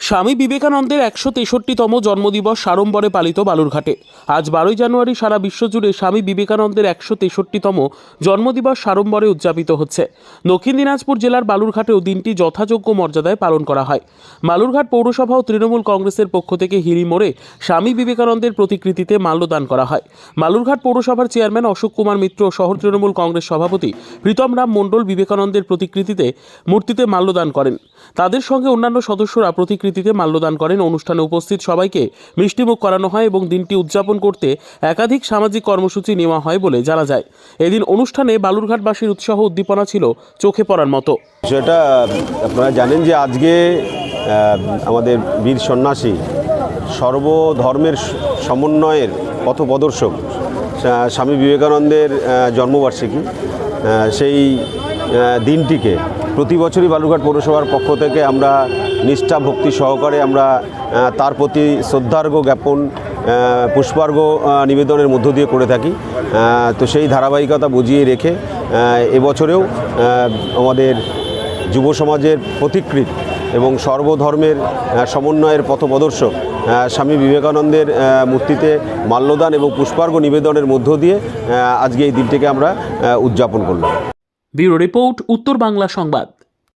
স্বামী বিবেকানন্দের ১৬৩তম জন্মদিবস সাড়ম্বরে পালিত বালুরঘাটে। আজ ১২ই জানুয়ারি সারা বিশ্বজুড়ে স্বামী বিবেকানন্দের ১৬৩তম জন্মদিবস সাড়ম্বরে উদযাপিত হচ্ছে। দক্ষিণ দিনাজপুর জেলার বালুরঘাটেও দিনটি যথাযোগ্য মর্যাদায় পালন করা হয়। বালুরঘাট পৌরসভা ও তৃণমূল কংগ্রেসের পক্ষ থেকে হিলি মোড়ে স্বামী বিবেকানন্দের প্রতিকৃতিতে মাল্যদান করা হয়। বালুরঘাট পৌরসভার চেয়ারম্যান অশোক কুমার মিত্র, শহর তৃণমূল কংগ্রেস সভাপতি প্রীতম রাম মণ্ডল বিবেকানন্দের মূর্তিতে মাল্যদান করেন। তাদের সঙ্গে অন্যান্য সদস্যরা প্রতিকৃতিতে মাল্যদান করেন। অনুষ্ঠানে উপস্থিত সবাইকে মিষ্টিমুখ করানো হয় এবং দিনটি উদযাপন করতে একাধিক সামাজিক কর্মসূচি নেওয়া হয় বলে জানা যায়। এদিন অনুষ্ঠানে বালুরঘাটবাসীর উৎসাহ উদ্দীপনা ছিল চোখে পড়ার মতো। সেটা আপনারা জানেন যে আজকে আমাদের বীর সন্ন্যাসী সর্বধর্মের সমন্বয়ের পথপ্রদর্শক স্বামী বিবেকানন্দের জন্মবার্ষিকী। সেই দিনটিকে প্রতি বছরই বালুরঘাট পৌরসভার পক্ষ থেকে আমরা নিষ্ঠা ভক্তি সহকারে আমরা তার প্রতি শ্রদ্ধার্ঘ জ্ঞাপন, পুষ্পার্ঘ নিবেদনের মধ্য দিয়ে করে থাকি। তো সেই ধারাবাহিকতা বুঝিয়ে রেখে এবছরেও আমাদের যুব সমাজের পথিকৃৎ এবং সর্বধর্মের সমন্বয়ের পথপ্রদর্শক স্বামী বিবেকানন্দের মূর্তিতে মাল্যদান এবং পুষ্পার্ঘ নিবেদনের মধ্য দিয়ে আজকে এই দিনটিকে আমরা উদযাপন করলাম। ব্যুরো রিপোর্ট, উত্তর বাংলা সংবাদ।